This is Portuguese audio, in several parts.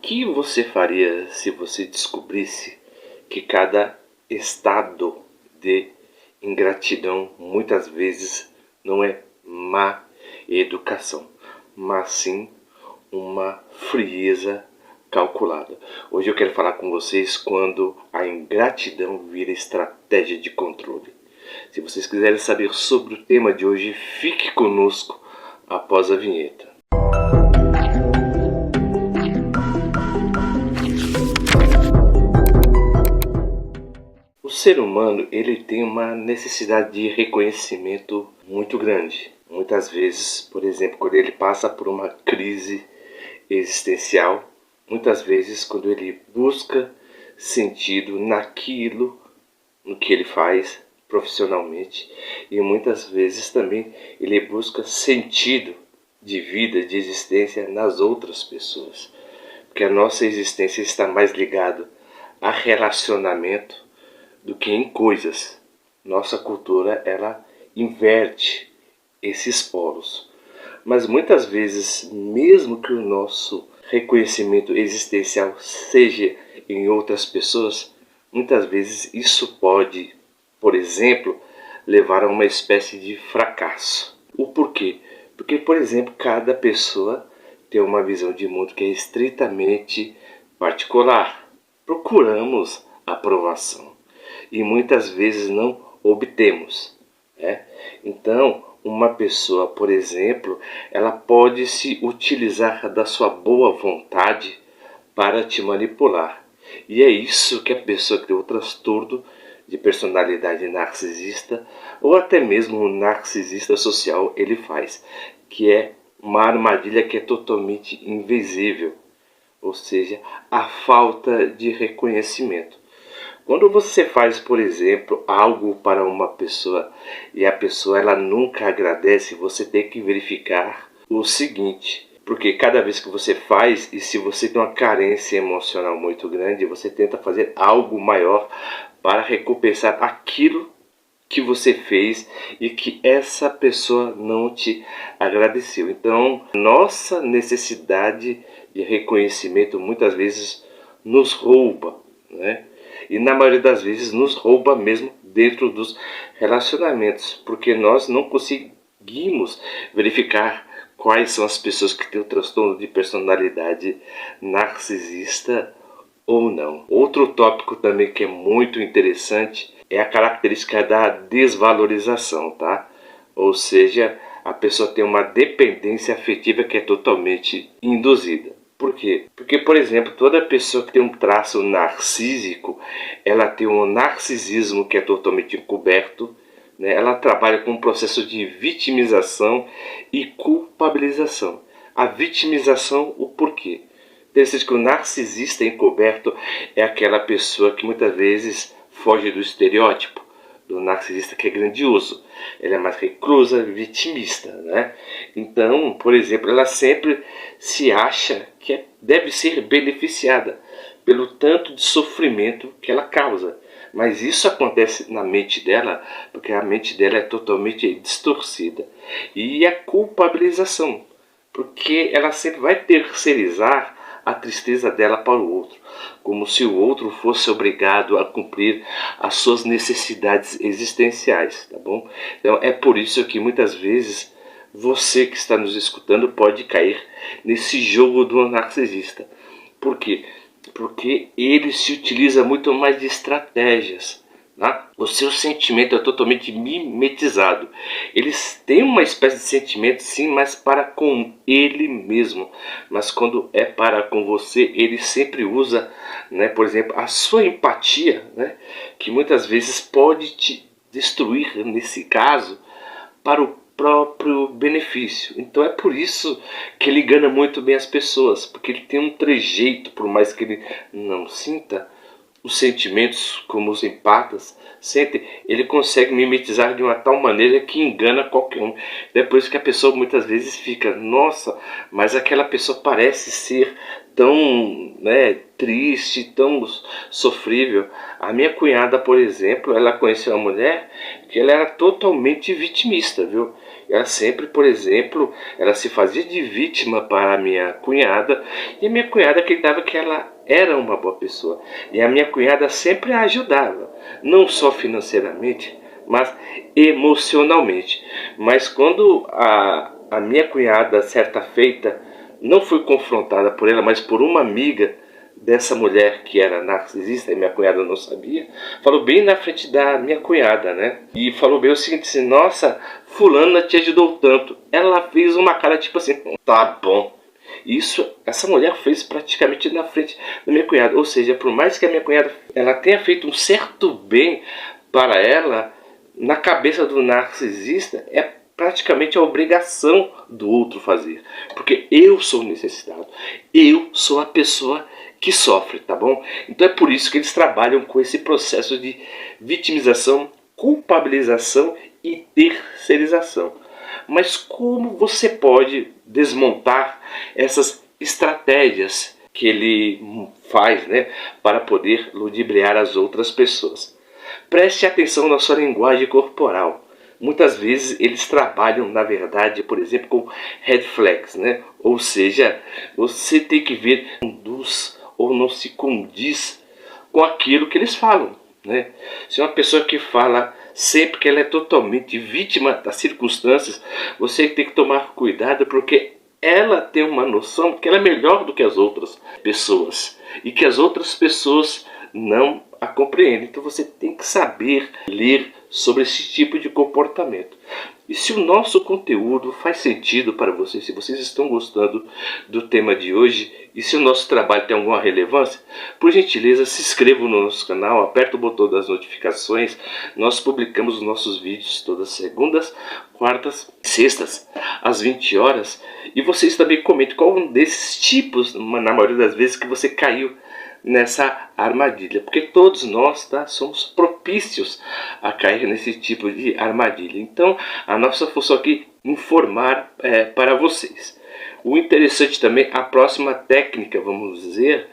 que você faria se você descobrisse que cada estado de ingratidão muitas vezes não é má educação, mas sim uma frieza calculada? Hoje eu quero falar com vocês quando a ingratidão vira estratégia de controle. Se vocês quiserem saber sobre o tema de hoje, fique conosco após a vinheta. O ser humano, ele tem uma necessidade de reconhecimento muito grande. Muitas vezes, por exemplo, quando ele passa por uma crise existencial, muitas vezes quando ele busca sentido naquilo no que ele faz profissionalmente, e muitas vezes também ele busca sentido de vida, de existência nas outras pessoas, porque a nossa existência está mais ligada a relacionamento do que em coisas. Nossa cultura, ela inverte esses polos. Mas muitas vezes, mesmo que o nosso reconhecimento existencial seja em outras pessoas, muitas vezes isso pode, por exemplo, levar a uma espécie de fracasso. O porquê? Porque, por exemplo, cada pessoa tem uma visão de mundo que é estritamente particular. Procuramos aprovação e muitas vezes não obtemos, né? Então, uma pessoa, por exemplo, ela pode se utilizar da sua boa vontade para te manipular. E é isso que a pessoa que tem o transtorno de personalidade narcisista, ou até mesmo o narcisista social, ele faz, que é uma armadilha que é totalmente invisível, ou seja, a falta de reconhecimento. Quando você faz, por exemplo, algo para uma pessoa e a pessoa ela nunca agradece, você tem que verificar o seguinte, porque cada vez que você faz, e se você tem uma carência emocional muito grande, você tenta fazer algo maior para recompensar aquilo que você fez e que essa pessoa não te agradeceu. Então, nossa necessidade de reconhecimento muitas vezes nos rouba, né? E na maioria das vezes nos rouba mesmo dentro dos relacionamentos, porque nós não conseguimos verificar quais são as pessoas que têm o transtorno de personalidade narcisista ou não. Outro tópico também que é muito interessante é a característica da desvalorização, tá? Ou seja, a pessoa tem uma dependência afetiva que é totalmente induzida. Por quê? Porque, por exemplo, toda pessoa que tem um traço narcísico, ela tem um narcisismo que é totalmente encoberto, né? Ela trabalha com um processo de vitimização e culpabilização. A vitimização, o porquê? Interessante que o narcisista encoberto é aquela pessoa que muitas vezes foge do estereótipo do narcisista, que é grandioso. Ela é mais reclusa, vitimista, né? Então, por exemplo, ela sempre se acha que deve ser beneficiada pelo tanto de sofrimento que ela causa. Mas isso acontece na mente dela, porque a mente dela é totalmente distorcida. E a culpabilização, porque ela sempre vai terceirizar a tristeza dela para o outro, como se o outro fosse obrigado a cumprir as suas necessidades existenciais, tá bom? Então é por isso que muitas vezes você que está nos escutando pode cair nesse jogo do narcisista. Por quê? Porque ele se utiliza muito mais de estratégias. Tá? O seu sentimento é totalmente mimetizado. Eles têm uma espécie de sentimento, sim, mas para com ele mesmo. Mas quando é para com você, ele sempre usa, né, por exemplo, a sua empatia, né, que muitas vezes pode te destruir, nesse caso, para o próprio benefício. Então é por isso que ele engana muito bem as pessoas, porque ele tem um trejeito, por mais que ele não sinta os sentimentos como os empatas sentem, ele consegue mimetizar de uma tal maneira que engana qualquer um. Depois que a pessoa muitas vezes fica, nossa, mas aquela pessoa parece ser tão, né, triste, tão sofrível. A minha cunhada, por exemplo, ela conheceu uma mulher que ela era totalmente vitimista, viu? Ela sempre, por exemplo, ela se fazia de vítima para a minha cunhada, e a minha cunhada acreditava que ela era uma boa pessoa. E a minha cunhada sempre a ajudava, não só financeiramente, mas emocionalmente. Mas quando a minha cunhada, certa feita, não foi confrontada por ela, mas por uma amiga dessa mulher que era narcisista, e minha cunhada não sabia, falou bem na frente da minha cunhada, né? E falou bem o seguinte, assim, nossa, fulana te ajudou tanto. Ela fez uma cara tipo assim, tá bom. Isso, essa mulher fez praticamente na frente da minha cunhada. Ou seja, por mais que a minha cunhada ela tenha feito um certo bem para ela, na cabeça do narcisista é praticamente a obrigação do outro fazer. Porque eu sou necessitado. Eu sou a pessoa que sofre, tá bom? Então é por isso que eles trabalham com esse processo de vitimização, culpabilização e terceirização. Mas como você pode desmontar essas estratégias que ele faz, né, para poder ludibriar as outras pessoas? Preste atenção na sua linguagem corporal. Muitas vezes eles trabalham, na verdade, por exemplo, com red flags, né? Ou seja, você tem que ver se conduz ou não se condiz com aquilo que eles falam, né? Se é uma pessoa que fala sempre que ela é totalmente vítima das circunstâncias, você tem que tomar cuidado, porque ela tem uma noção que ela é melhor do que as outras pessoas e que as outras pessoas não a compreendem. Então você tem que saber ler sobre esse tipo de comportamento. E se o nosso conteúdo faz sentido para vocês, se vocês estão gostando do tema de hoje e se o nosso trabalho tem alguma relevância, por gentileza se inscrevam no nosso canal, aperta o botão das notificações. Nós publicamos os nossos vídeos todas segundas, quartas, sextas, às 20 horas. E vocês também comentem qual um desses tipos, na maioria das vezes, que você caiu nessa armadilha, porque todos nós, tá, somos propícios a cair nesse tipo de armadilha. Então a nossa função aqui é informar para vocês. O interessante também, a próxima técnica, vamos dizer,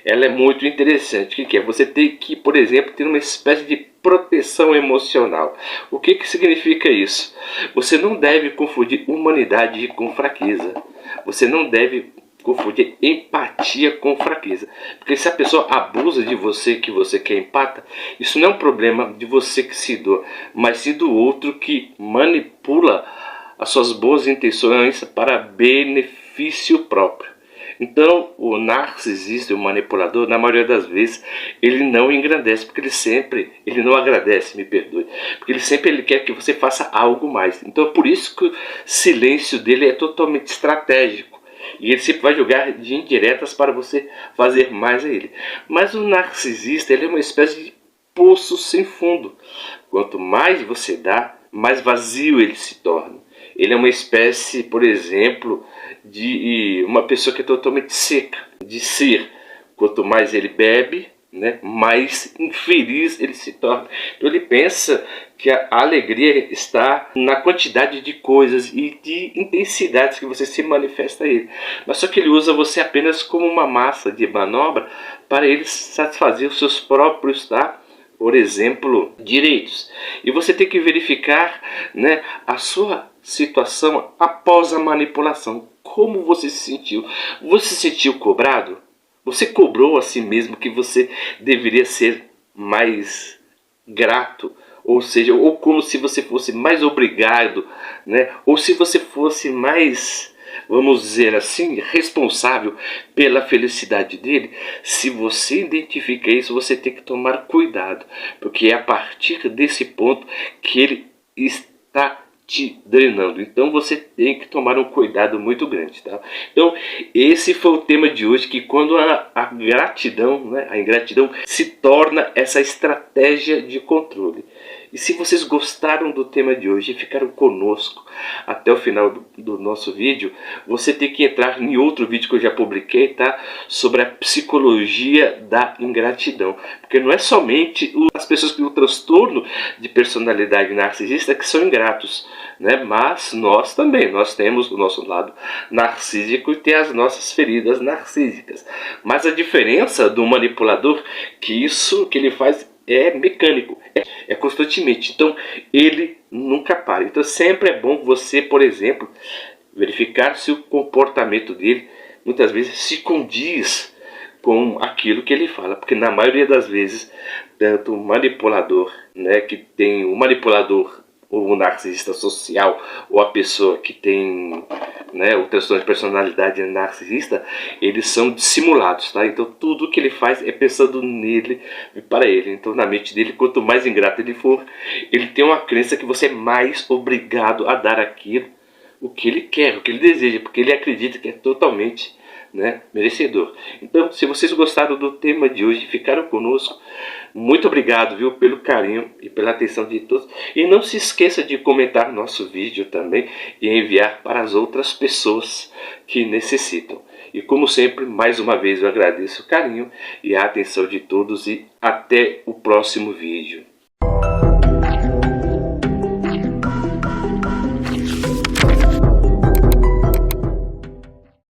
ela é muito interessante. O que é? Você tem que, por exemplo, ter uma espécie de proteção emocional. O que significa isso? Você não deve confundir humanidade com fraqueza. Você não deve confundir empatia com fraqueza. Porque se a pessoa abusa de você, que você quer empata, isso não é um problema de você que se doa, mas sim do outro que manipula as suas boas intenções para benefício próprio. Então, o narcisista, o manipulador, na maioria das vezes, ele não engrandece, porque ele não agradece, me perdoe, porque ele quer que você faça algo mais. Então, é por isso que o silêncio dele é totalmente estratégico. E ele sempre vai jogar de indiretas para você fazer mais a ele. Mas o narcisista, ele é uma espécie de poço sem fundo. Quanto mais você dá, mais vazio ele se torna. Ele é uma espécie, por exemplo, de uma pessoa que é totalmente seca de ser. Quanto mais ele bebe, né, mais infeliz ele se torna. Então ele pensa que a alegria está na quantidade de coisas e de intensidades que você se manifesta a ele. Mas só que ele usa você apenas como uma massa de manobra para ele satisfazer os seus próprios, por exemplo, direitos. E você tem que verificar, né, a sua situação após a manipulação. Como você se sentiu? Você se sentiu cobrado? Você cobrou a si mesmo que você deveria ser mais grato? Ou seja, ou como se você fosse mais obrigado, né? Ou se você fosse mais, vamos dizer assim, responsável pela felicidade dele. Se você identifica isso, você tem que tomar cuidado, porque é a partir desse ponto que ele está te drenando. Então você tem que tomar um cuidado muito grande, tá? Então esse foi o tema de hoje, que quando a gratidão, né, a ingratidão se torna essa estratégia de controle. E se vocês gostaram do tema de hoje e ficaram conosco até o final do nosso vídeo, você tem que entrar em outro vídeo que eu já publiquei, tá? Sobre a psicologia da ingratidão. Porque não é somente as pessoas que têm o transtorno de personalidade narcisista que são ingratos, né? Mas nós também, nós temos o nosso lado narcísico e tem as nossas feridas narcísicas. Mas a diferença do manipulador, que ele faz é mecânico, é constantemente. Então ele nunca para. Então sempre é bom você, por exemplo, verificar se o comportamento dele muitas vezes se condiz com aquilo que ele fala, porque na maioria das vezes, tanto o manipulador, né, que tem o manipulador, ou o narcisista social, ou a pessoa que tem, né, o transtorno de personalidade narcisista, eles são dissimulados, tá? Então tudo que ele faz é pensando nele e para ele. Então na mente dele, quanto mais ingrato ele for, ele tem uma crença que você é mais obrigado a dar aquilo o que ele quer, o que ele deseja, porque ele acredita que é totalmente, né, merecedor. Então, se vocês gostaram do tema de hoje, ficaram conosco, muito obrigado, viu, pelo carinho e pela atenção de todos. E não se esqueça de comentar nosso vídeo também e enviar para as outras pessoas que necessitam. E como sempre, mais uma vez eu agradeço o carinho e a atenção de todos e até o próximo vídeo.